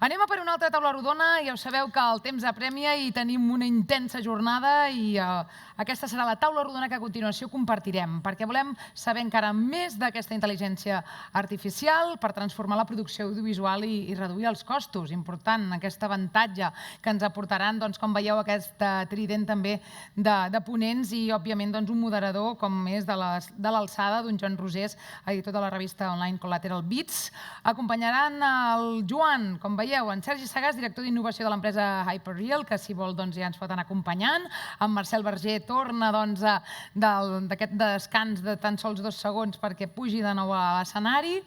Anem a per una altra taula rodona. Ja ho sabeu que el temps apremia i tenim una intensa jornada i aquesta serà la taula rodona que a continuació compartirem, perquè volem saber encara més d'aquesta intel·ligència artificial per transformar la producció audiovisual i reduir els costos. Important, aquest avantatge que ens aportaran, com veieu, aquest trident també de ponents i, òbviament, un moderador com és de l'alçada d'un Joan Rosés, editor de la revista online Collateral Beats. Acompanyaran el Joan, com veieu, en Sergi Sagàs, director d'innovació de l'empresa Hyperreal, que si vol ja ens pot anar acompanyant. En Marcel Verger torna d'aquest descans de tan sols 2 segons perquè pugi de nou a l'escenari.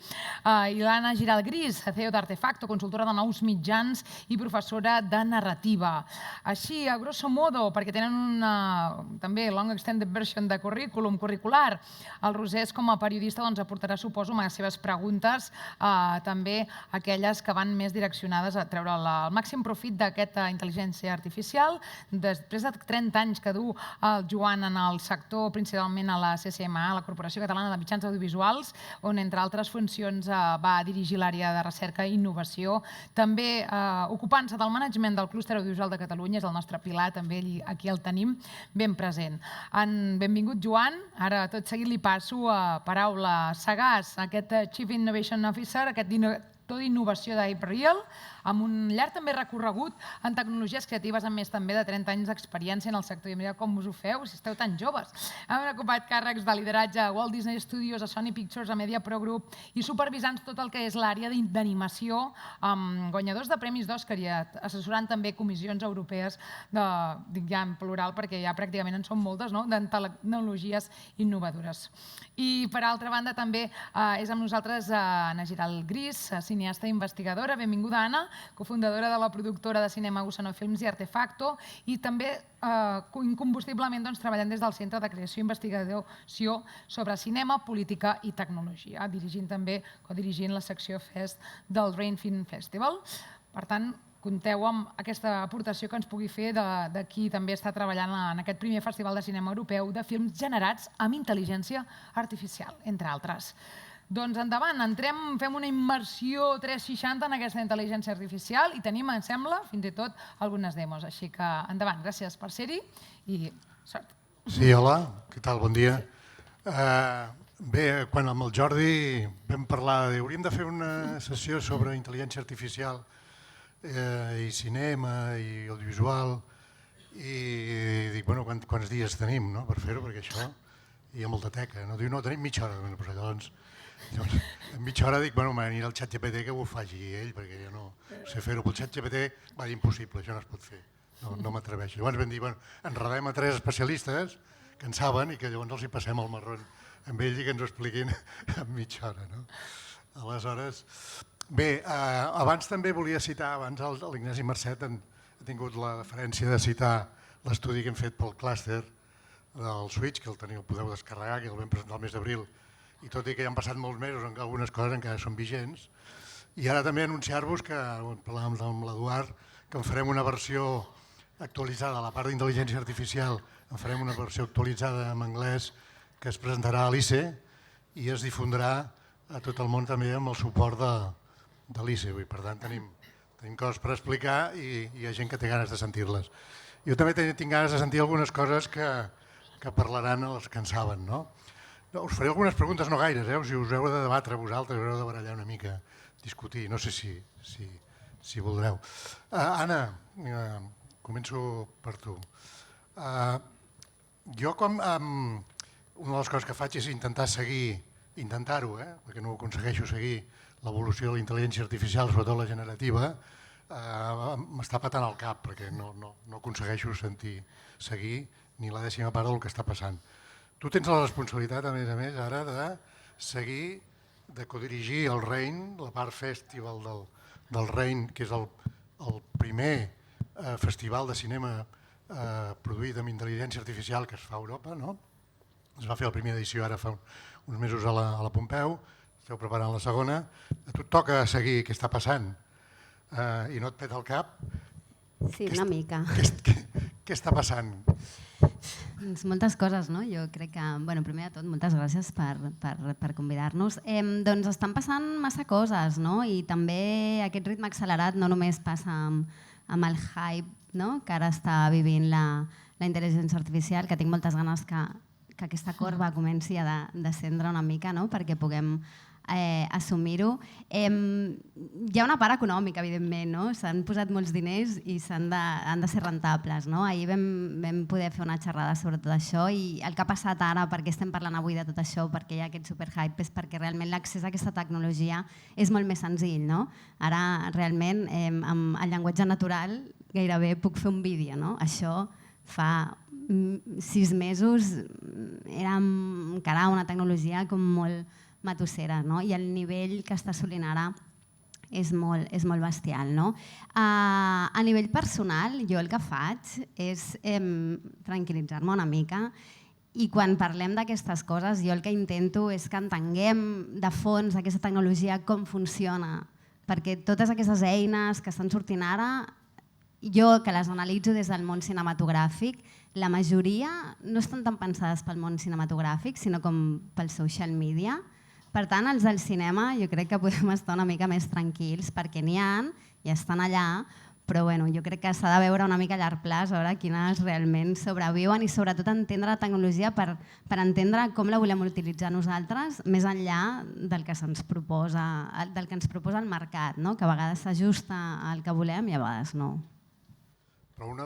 I l'Anna Giral Gris, CEO d'Artefacto, consultora de nous mitjans i professora de narrativa. Així, a grosso modo, perquè tenen una també long extended version de currículum curricular, el Rosés com a periodista aportarà, suposo, amb les seves preguntes, també aquelles que van més direccionades a treure el màxim profit d'aquesta intel·ligència artificial. Després de 30 anys que du el Joan en el sector, principalment a la CCMA, la Corporació Catalana de Mitjans Audiovisuals, on, entre altres funcions, va dirigir l'àrea de recerca i innovació, també ocupant-se del management del clúster audiovisual de Catalunya, és el nostre pilar, també aquí el tenim ben present. Benvingut, Joan. Ara, tot seguit, li passo a paraula Sagàs, aquest Chief Innovation Officer, aquest director d'innovació de Hyperreal, amb un llarg també recorregut en tecnologies creatives, amb més també de 30 anys d'experiència en el sector. I mireu com us ho feu, si esteu tan joves. Hem ocupat càrrecs de lideratge a Walt Disney Studios, a Sony Pictures, a Media Pro Group i supervisant tot el que és l'àrea d'animació, amb guanyadors de premis d'Òscar i assessorant també comissions europees, dic ja en plural perquè ja pràcticament en són moltes, de tecnologies innovadores. I per altra banda també és amb nosaltres Anna Giral Gris, cineasta i investigadora. Benvinguda, Anna, cofundadora de la productora de cinema Gusano Films i Artefacto, i també incombustiblement treballant des del Centre de Creació i Investigació sobre Cinema, Política i Tecnologia, codirigint la secció Fest del Rain Film Festival. Per tant, compteu amb aquesta aportació que ens pugui fer de qui també està treballant en aquest primer festival de cinema europeu de films generats amb intel·ligència artificial, entre altres. Doncs endavant, fem una immersió 360 en aquesta intel·ligència artificial i tenim, em sembla, fins i tot algunes demos. Així que endavant, gràcies per ser-hi i sort. Sí, hola, què tal? Bon dia. Bé, quan amb el Jordi vam parlar hauríem de fer una sessió sobre intel·ligència artificial i cinema i audiovisual i dic, bueno, quants dies tenim per fer-ho, perquè això hi ha molta teca. Diu, no, tenim mitja hora. Llavors, en mitja hora dic, bueno, m'anirà al xat GPT que ho faci ell, perquè jo no sé fer-ho. Pel xat GPT va dir impossible, això no es pot fer, no m'atreveixo. Llavors vam dir, bueno, enredem a 3 especialistes que en saben i que llavors els hi passem el marrón amb ells i que ens ho expliquin en mitja hora. Aleshores, bé, abans també volia citar, abans l'Ignasi Marcet ha tingut la deferència de citar l'estudi que hem fet pel clúster del Switch, que el podeu descarregar, que el vam presentar el mes d'abril, i tot i que ja han passat molts mesos en què algunes coses encara són vigents. I ara també anunciar-vos que, parlàvem amb l'Eduard, que en farem una versió actualitzada, a la part d'intel·ligència artificial, en farem una versió actualitzada en anglès que es presentarà a l'ICE i es difondrà a tot el món també amb el suport de l'ICE. Per tant, tenim coses per explicar i hi ha gent que té ganes de sentir-les. Jo també tinc ganes de sentir algunes coses que parlaran els que en saben. Us faré algunes preguntes, no gaires, si us heu de debatre vosaltres, us heu de barallar una mica, discutir, no sé si voldreu. Anna, començo per tu. Jo, una de les coses que faig és intentar-ho, perquè no ho aconsegueixo seguir, l'evolució de la intel·ligència artificial, sobretot la generativa, m'està patant al cap, perquè no aconsegueixo seguir ni la 10ª part del que està passant. Tu tens la responsabilitat, a més, ara de seguir, de codirigir el Rain, la part festival del Rain, que és el primer festival de cinema produït amb intel·ligència artificial que es fa a Europa. Es va fer la primera edició ara fa uns mesos a la Pompeu, esteu preparant la segona. A tu et toca seguir què està passant i no et peta el cap. Sí, una mica. Què està passant? Doncs moltes coses, no? Jo crec que, bueno, primer de tot, moltes gràcies per convidar-nos. Doncs estan passant massa coses, no? I també aquest ritme accelerat no només passa amb el hype, no? Que ara està vivint la intel·ligència artificial, que tinc moltes ganes que aquesta corba comenci a descendre una mica, no? Perquè puguem assumir-ho. Hi ha una part econòmica, evidentment, no? S'han posat molts diners i han de ser rentables, no? Ahir vam poder fer una xerrada sobre tot això i el que ha passat ara, per què estem parlant avui de tot això, perquè hi ha aquest superhype, és perquè realment l'accés a aquesta tecnologia és molt més senzill, no? Ara, realment, amb el llenguatge natural gairebé puc fer un vídeo, no? Això fa 6 mesos era encara una tecnologia com molt matossera, no? I el nivell que està assolint ara és molt bestial, no? A nivell personal, jo el que faig és tranquil·litzar-me una mica i quan parlem d'aquestes coses jo el que intento és que entenguem de fons aquesta tecnologia com funciona, perquè totes aquestes eines que estan sortint ara, jo que les analitzo des del món cinematogràfic, la majoria no estan tan pensades pel món cinematogràfic, sinó com pel social media. Per tant, els del cinema jo crec que podem estar una mica més tranquils perquè n'hi ha i estan allà, però jo crec que s'ha de veure una mica a llarg plaç, a veure quines realment sobreviuen i sobretot entendre la tecnologia per entendre com la volem utilitzar nosaltres més enllà del que ens proposa el mercat, que a vegades s'ajusta al que volem i a vegades no. Però una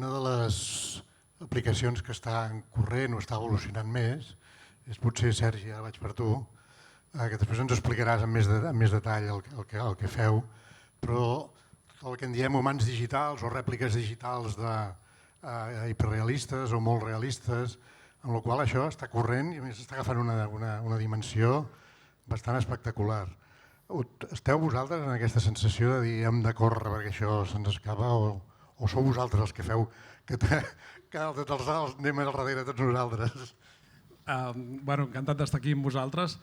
de les aplicacions que està corrent o està evolucionant més és potser, Sergi, ara vaig per tu, que després ens explicaràs amb més detall el que feu, però el que en diem humans digitals o rèpliques digitals hiperrealistes o molt realistes, amb la qual això està corrent i a més està agafant una dimensió bastant espectacular. Esteu vosaltres en aquesta sensació de dir hem de córrer perquè això se'ns escapa o sou vosaltres els que feu que els anem al darrere tots nosaltres? Encantat d'estar aquí amb vosaltres.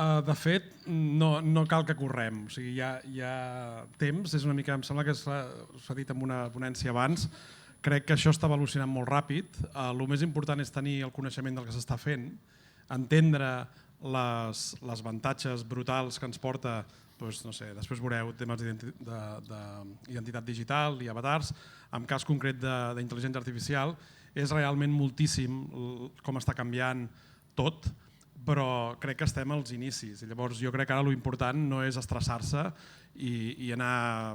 De fet, no cal que correm, o sigui, hi ha temps, és una mica, em sembla que s'ha dit en una ponència abans, crec que això està evolucionant molt ràpid, el més important és tenir el coneixement del que s'està fent, entendre les avantatges brutals que ens porta, no sé, després veureu temes d'identitat digital i avatars, en cas concret d'intel·ligència artificial, és realment moltíssim com està canviant tot, però crec que estem als inicis. Llavors jo crec que ara l'important no és estressar-se i anar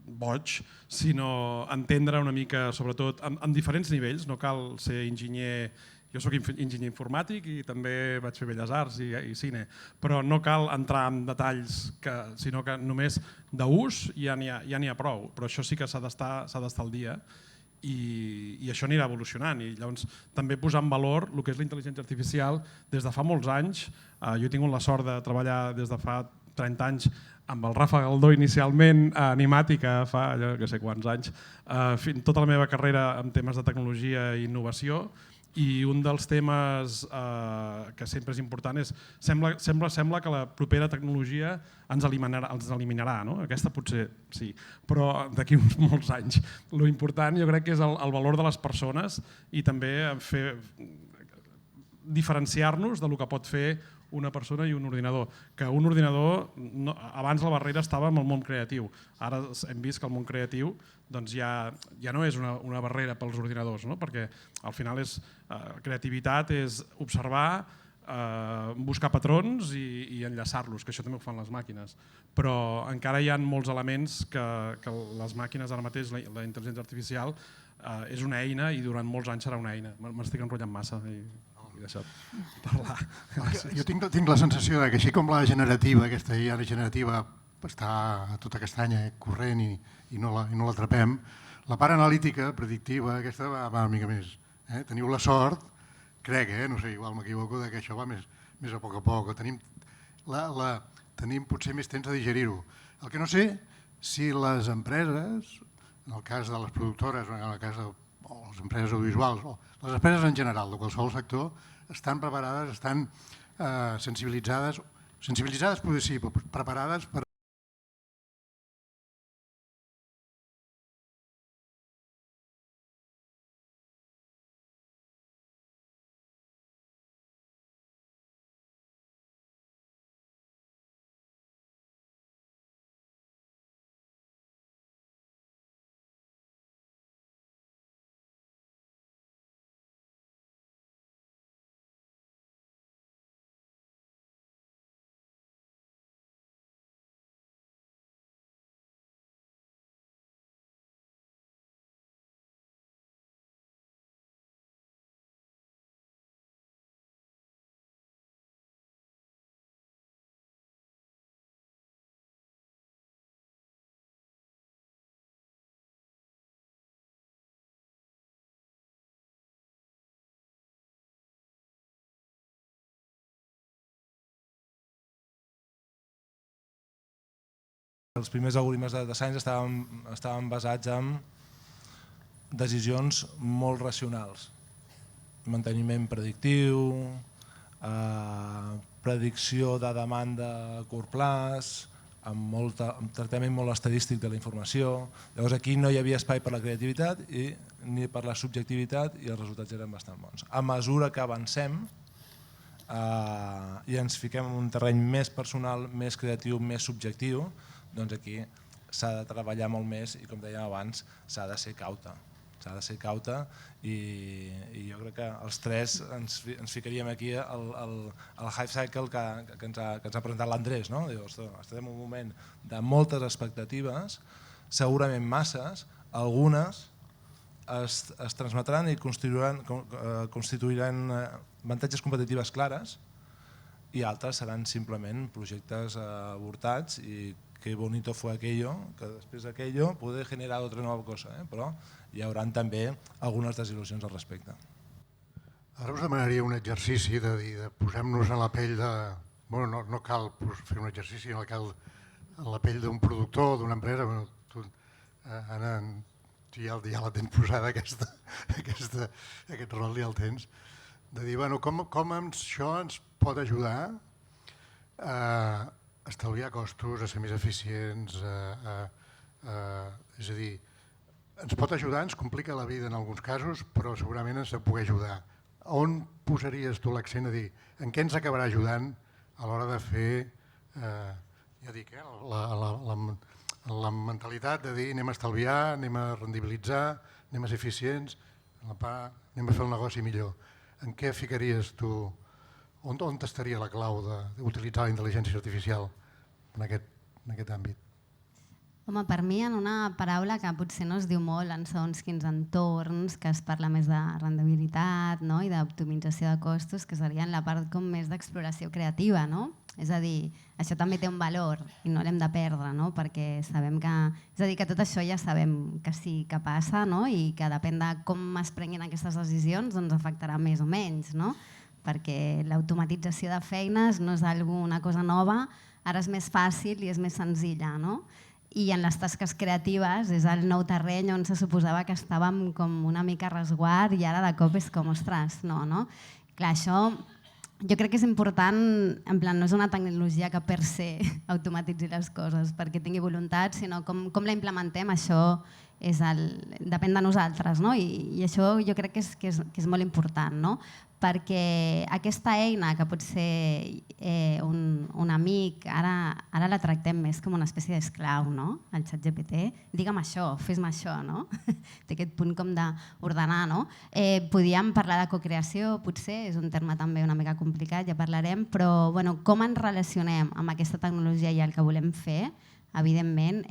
boig, sinó entendre una mica, sobretot en diferents nivells, no cal ser enginyer. Jo soc enginyer informàtic i també vaig fer Belles Arts i cine, però no cal entrar en detalls, sinó que només d'ús ja n'hi ha prou, però això sí que s'ha d'estar al dia i això anirà evolucionant i llavors també posar en valor el que és la intel·ligència artificial des de fa molts anys. Jo he tingut la sort de treballar des de fa 30 anys amb el Rafa Galdó inicialment a Animàtica fa allò que sé quants anys, tota la meva carrera en temes de tecnologia i innovació. I un dels temes que sempre és important és sembla que la propera tecnologia ens eliminarà, no? Aquesta potser sí, però d'aquí uns molts anys. L'important jo crec que és el valor de les persones i també diferenciar-nos del que pot fer una persona i un ordinador. Que un ordinador, abans la barrera estava en el món creatiu. Ara hem vist que el món creatiu ja no és una barrera pels ordinadors, perquè al final creativitat és observar, buscar patrons i enllaçar-los, que això també ho fan les màquines. Però encara hi ha molts elements que les màquines ara mateix, la intel·ligència artificial, és una eina i durant molts anys serà una eina. M'estic enrotllant massa i he deixat parlar. Jo tinc la sensació que així com la generativa, aquesta IA generativa, està tota castanya corrent i no l'atrapem, la part analítica, predictiva, aquesta va una mica més. Teniu la sort, crec, no sé, igual m'equivoco, que això va més a poc. Tenim potser més temps de digerir-ho. El que no sé, si les empreses, en el cas de les productores, en el cas de les empreses audiovisuals, o les empreses en general, de qualsevol sector, estan preparades, estan sensibilitzades, potser sí, però preparades per Els primers algoritmes de Science estaven basats en decisions molt racionals. Manteniment predictiu, predicció de demanda a curt plaç, amb tractament molt estadístic de la informació. Llavors aquí no hi havia espai per la creativitat ni per la subjectivitat i els resultats eren bastant bons. A mesura que avancem i ens fiquem en un terreny més personal, més creatiu, més subjectiu, doncs aquí s'ha de treballar molt més i, com dèiem abans, s'ha de ser cauta. S'ha de ser cauta i jo crec que els tres ens ficaríem aquí al hype cycle que ens ha presentat l'Andrés. Estem en un moment de moltes expectatives, segurament masses, algunes es transmetran i constituiran avantatges competitives clares i altres seran simplement projectes avortats i qué bonito fue aquello, que després d'aquello puede generar otra nova cosa, però hi haurà també algunes desil·lusions al respecte. Ara us demanaria un exercici de posem-nos en la pell de... Bueno, no cal fer un exercici, no cal en la pell d'un productor, d'una empresa. Anna, tu ja la tens posada, aquest rol ja el tens. De dir, com això ens pot ajudar a estalviar costos, a ser més eficients, és a dir, ens pot ajudar, ens complica la vida en alguns casos, però segurament ens pot ajudar. On posaries tu l'accent a dir en què ens acabarà ajudant a l'hora de fer, ja dic, la mentalitat de dir anem a estalviar, anem a rendibilitzar, anem a ser eficients, anem a fer el negoci millor. En què ficaries tu? On estaria la clau d'utilitzar la intel·ligència artificial en aquest àmbit? Home, per mi, en una paraula que potser no es diu molt en segons quins entorns, que es parla més de rendibilitat i d'optimització de costos, que serien la part com més d'exploració creativa. És a dir, això també té un valor i no l'hem de perdre, perquè sabem que... És a dir, que tot això ja sabem que sí que passa i que depèn de com es prenguin aquestes decisions doncs afectarà més o menys, perquè l'automatització de feines no és una cosa nova, ara és més fàcil i és més senzilla, i en les tasques creatives és el nou terreny on se suposava que estàvem com una mica a resguard i ara de cop és com, ostres, no? Clar, això jo crec que és important, en plan, no és una tecnologia que per se automatitzi les coses perquè tingui voluntat, sinó com la implementem, això depèn de nosaltres, i això jo crec que és molt important, perquè aquesta eina que pot ser un amic, ara la tractem més com una espècie d'esclau, el ChatGPT, digue'm això, fes-me això, té aquest punt com d'ordenar. Podíem parlar de cocreació, potser, és un terme també una mica complicat, ja parlarem, però com ens relacionem amb aquesta tecnologia i el que volem fer, evidentment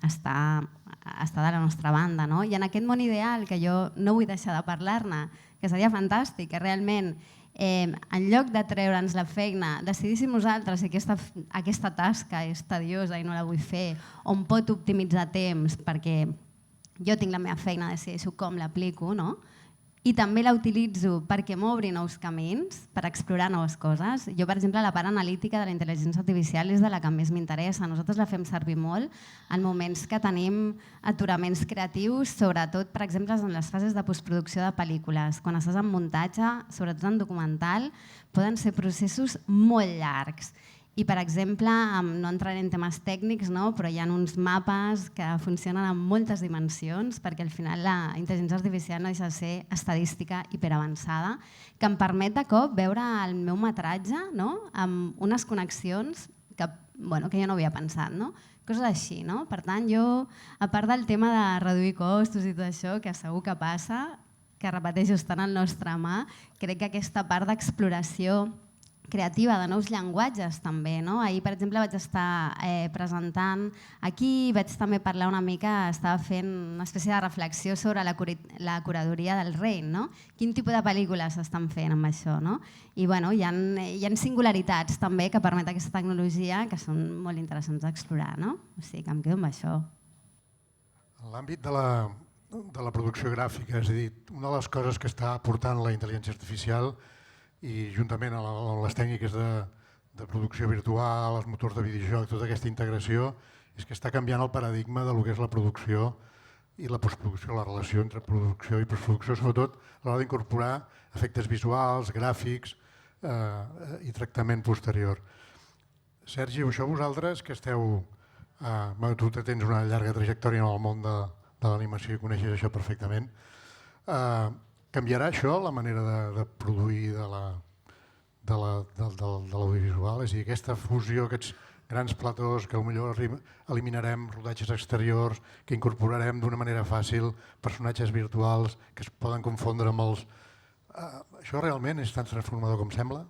està de la nostra banda. I en aquest món ideal, que jo no vull deixar de parlar-ne, que seria fantàstic, que realment en lloc de treure'ns la feina, decidíssim nosaltres si aquesta tasca és tediosa i no la vull fer, on pot optimitzar temps perquè jo tinc la meva feina, decideixo com l'aplico, i també la utilitzo perquè m'obri nous camins, per explorar noves coses. Jo, per exemple, la part analítica de la intel·ligència artificial és de la que més m'interessa. Nosaltres la fem servir molt en moments que tenim aturaments creatius, sobretot, per exemple, en les fases de postproducció de pel·lícules. Quan estàs en muntatge, sobretot en documental, poden ser processos molt llargs. I, per exemple, no entraré en temes tècnics, però hi ha uns mapes que funcionen en moltes dimensions perquè al final la intel·ligència artificial no deixa de ser estadística hiperavançada que em permet de cop veure el meu metratge amb unes connexions que jo no havia pensat. Coses així. Per tant, jo, a part del tema de reduir costos i tot això, que segur que passa, que repeteixo, està en el nostre mà, crec que aquesta part d'exploració creativa, de nous llenguatges també. Ahir, per exemple, vaig estar presentant aquí, vaig també parlar una mica, estava fent una espècie de reflexió sobre la curadoria del rei. Quin tipus de pel·lícules s'estan fent amb això? I hi ha singularitats també que permet aquesta tecnologia que són molt interessants d'explorar. O sigui que em quedo amb això. En l'àmbit de la producció gràfica, és a dir, una de les coses que està aportant la intel·ligència artificial i juntament amb les tècniques de producció virtual, els motors de videojoc, tota aquesta integració, és que està canviant el paradigma de lo que és la producció i la postproducció, la relació entre producció i postproducció, sobretot a l'hora d'incorporar efectes visuals, gràfics i tractament posterior. Sergi, això vosaltres que esteu... Tu tens una llarga trajectòria en el món de l'animació i coneixes això perfectament. Canviarà això la manera de produir de l'audiovisual? És a dir, aquesta fusió, aquests grans platós que potser eliminarem rodatges exteriors, que incorporarem d'una manera fàcil personatges virtuals que es poden confondre amb els... Això realment és tan transformador com sembla?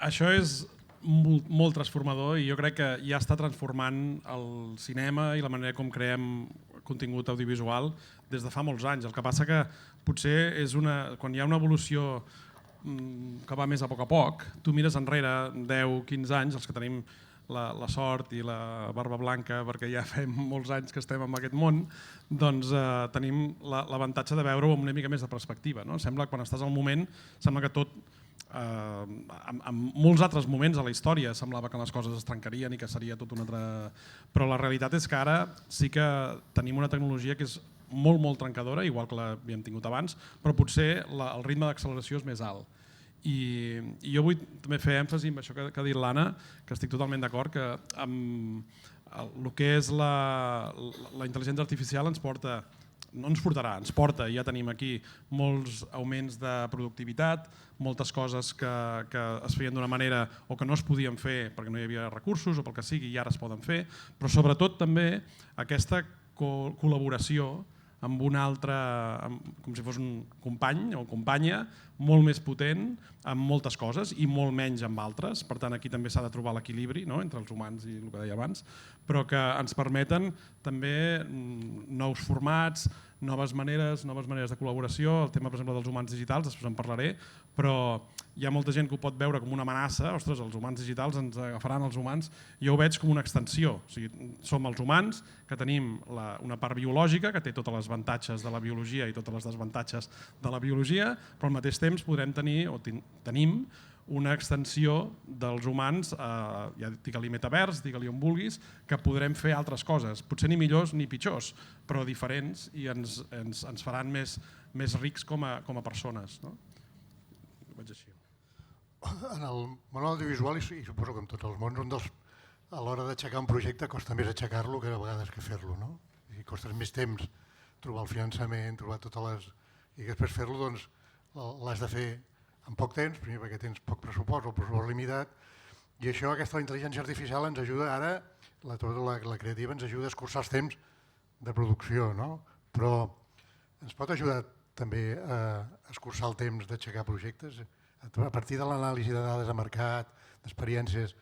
Això és molt transformador i jo crec que ja està transformant el cinema i la manera com creem contingut audiovisual des de fa molts anys. El que passa que potser és quan hi ha una evolució que va més a poc, tu mires enrere 10-15 anys, els que tenim la sort i la barba blanca perquè ja fem molts anys que estem en aquest món, doncs tenim l'avantatge de veure-ho amb una mica més de perspectiva. Sembla que quan estàs al moment, sembla que tot, en molts altres moments a la història semblava que les coses es trencarien i que seria tot un altre... Però la realitat és que ara sí que tenim una tecnologia que és molt trencadora, igual que l'havíem tingut abans, però potser el ritme d'acceleració és més alt. I jo vull també fer èmfasi en això que ha dit l'Anna, que estic totalment d'acord, que el que és la intel·ligència artificial ens porta, ja tenim aquí molts augments de productivitat, moltes coses que es feien d'una manera o que no es podien fer perquè no hi havia recursos o pel que sigui i ara es poden fer, però sobretot també aquesta col·laboració amb un altre, com si fos un company o companya, molt més potent amb moltes coses i molt menys amb altres. Per tant, aquí també s'ha de trobar l'equilibri entre els humans i el que deia abans, però que ens permeten també nous formats, noves maneres de col·laboració. El tema, per exemple, dels humans digitals, després en parlaré, però hi ha molta gent que ho pot veure com una amenaça. Ostres, els humans digitals ens agafaran els humans. Jo ho veig com una extensió. O sigui, som els humans que tenim una part biològica, que té tots els avantatges de la biologia i tots els desavantatges de la biologia, però al mateix temps podrem tenir, o tenim, una extensió dels humans, ja digue-li metavers, digue-li on vulguis, que podrem fer altres coses, potser ni millors ni pitjors, però diferents i ens faran més rics com a persones. Vaig així. En el món audiovisual, i suposo que en tots els mons, a l'hora d'aixecar un projecte costa més aixecar-lo que a vegades que fer-lo. I costa més temps trobar el finançament, trobar totes les... I després fer-lo doncs l'has de fer en poc temps, primer perquè tens poc pressupost o pressupost limitat, i això, aquesta intel·ligència artificial ens ajuda ara, la creativa ens ajuda a escurçar els temps de producció, però ens pot ajudar també a escurçar el temps d'aixecar projectes? A partir de l'anàlisi de dades de mercat, d'experiències,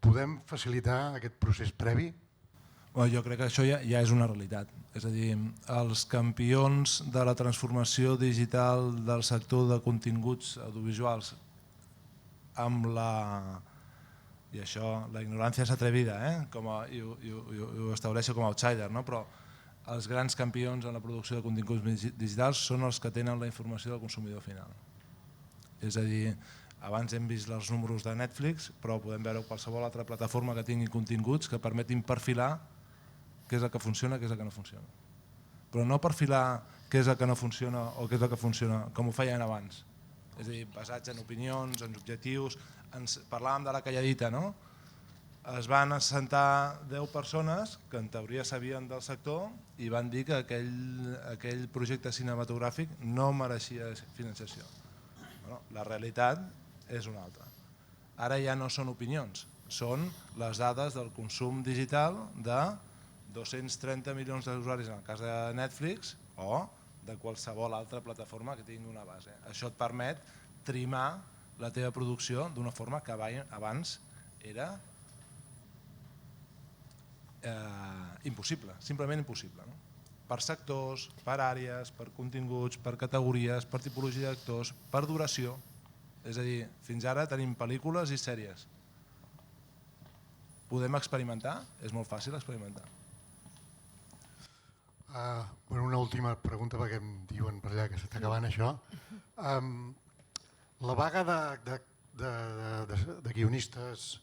podem facilitar aquest procés previ? Jo crec que això ja és una realitat. És a dir, els campions de la transformació digital del sector de continguts audiovisuals amb i això, la ignorància és atrevida, i ho estableixo com a outsider, però els grans campions en la producció de continguts digitals són els que tenen la informació del consumidor final. És a dir, abans hem vist els números de Netflix, però podem veure qualsevol altra plataforma que tingui continguts que permetin perfilar què és el que funciona i què és el que no funciona. Però no perfilar què és el que no funciona o què és el que funciona, com ho feien abans. És a dir, basats en opinions, en objectius. Parlàvem de la calladita, no? Es van assentar 10 persones que en teoria sabien del sector i van dir que aquell projecte cinematogràfic no mereixia finançació. La realitat és una altra. Ara ja no són opinions, són les dades del consum digital de 230 milions d'usuaris en el cas de Netflix o de qualsevol altra plataforma que tingui una base. Això et permet trimar la teva producció d'una forma que abans era impossible, simplement impossible. Per sectors, per àrees, per continguts, per categories, per tipologia d'actors, per duració. És a dir, fins ara tenim pel·lícules i sèries. Podem experimentar? És molt fàcil experimentar. Una última pregunta perquè em diuen per allà que s'està acabant això. La vaga de guionistes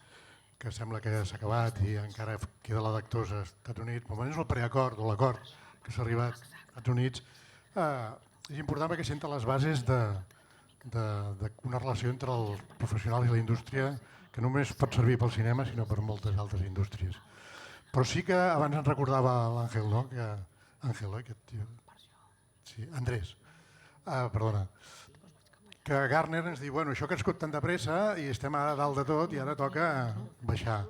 que sembla que ja s'ha acabat i encara queda la d'actors als Estats Units, però almenys el preacord o l'acord que s'ha arribat als Estats Units, és important perquè senta les bases d'una relació entre els professionals i la indústria que només pot servir pel cinema, sinó per moltes altres indústries. Però sí que abans ens recordava l'Àngel, no? Àngel, oi? Sí, Andrés. Perdona. Que Gartner ens diu, bueno, això ha crescut tan de pressa i estem ara dalt de tot i ara toca baixar.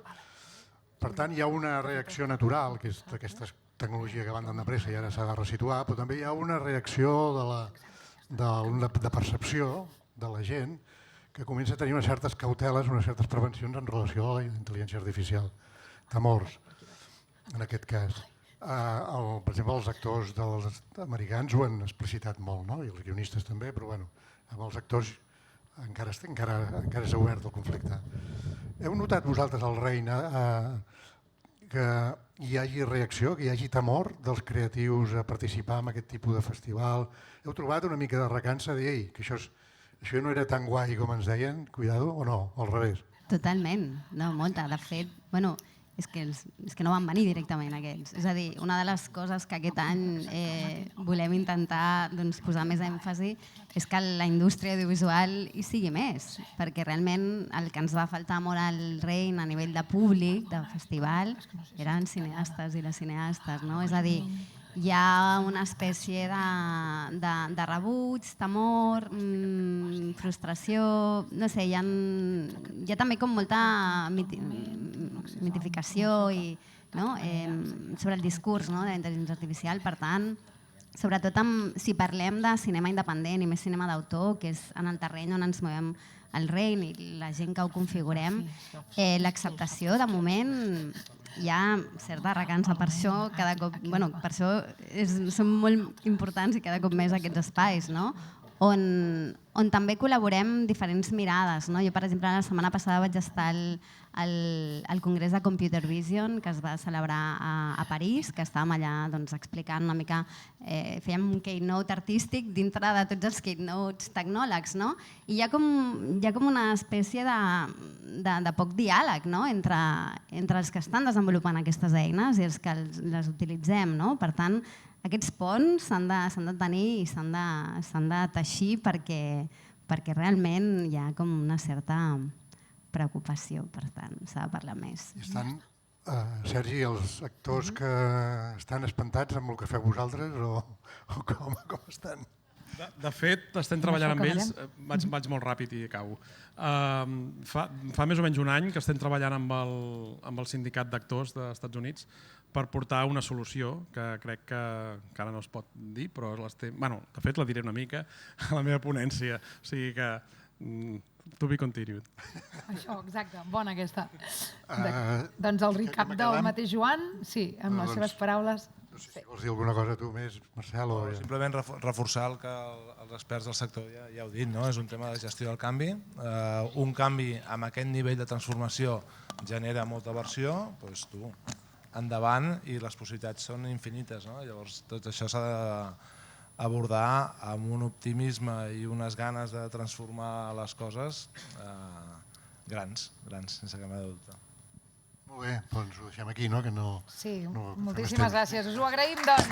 Per tant, hi ha una reacció natural, que és d'aquesta tecnologia que van tan de pressa i ara s'ha de resituar, però també hi ha una reacció de percepció de la gent que comença a tenir unes certes cauteles, unes certes prevencions en relació a la intel·ligència artificial. Temors, en aquest cas. Per exemple, els actors dels americans ho han explicitat molt, no? I els guionistes també, però bueno, amb els actors encara és obert el conflicte. Heu notat vosaltres al Reina que hi hagi reacció, que hi hagi temor dels creatius a participar en aquest tipus de festival? Heu trobat una mica de recança de dir, ei, que això no era tan guai com ens deien, cuidado, o no, al revés? Totalment, no, molta. De fet, bueno, és que no van venir directament aquests. És a dir, una de les coses que aquest any volem intentar posar més èmfasi és que la indústria audiovisual hi sigui més, perquè realment el que ens va faltar molt al Rein a nivell de públic, de festival, eren cineastes i les cineastes, no? És a dir, hi ha una espècie de rebuig, temor, frustració, no sé, hi ha també com molta mitificació sobre el discurs de la intel·ligència artificial. Per tant, sobretot si parlem de cinema independent i més cinema d'autor, que és en el terreny on ens movem el Rein i la gent que ho configurem, l'acceptació de moment hi ha certa recança. Per això cada cop, per això són molt importants i cada cop més aquests espais, no? On també col·laborem diferents mirades. Jo, per exemple, la setmana passada vaig estar al Congrés de Computer Vision que es va celebrar a París, que estàvem allà explicant una mica, fèiem un keynote artístic dintre de tots els keynotes tecnòlegs, i hi ha com una espècie de poc diàleg entre els que estan desenvolupant aquestes eines i els que les utilitzem. Per tant, aquests ponts s'han de tenir i s'han de teixir perquè realment hi ha com una certa preocupació, per tant, s'ha de parlar més. I estan, Sergi, els actors que estan espantats amb el que feu vosaltres o com estan? De fet, estem treballant amb ells, vaig molt ràpid i acabo. Fa més o menys un any que estem treballant amb el sindicat d'actors dels Estats Units per portar una solució que crec que encara no es pot dir, però de fet la diré una mica a la meva ponència, o sigui que to be continued. Això, exacte, bona aquesta. Doncs el recap del mateix Joan, sí, amb les seves paraules. No sé si vols dir alguna cosa tu més, Marcel? Simplement reforçar el que els experts del sector ja heu dit, és un tema de gestió del canvi. Un canvi amb aquest nivell de transformació genera molta aversió, doncs tu, endavant, i les possibilitats són infinites. Llavors tot això s'ha d'abordar amb un optimisme i unes ganes de transformar les coses grans, sense cap mena de dubte. Molt bé, doncs ho deixem aquí, que no... Sí, moltíssimes gràcies. Us ho agraïm, doncs.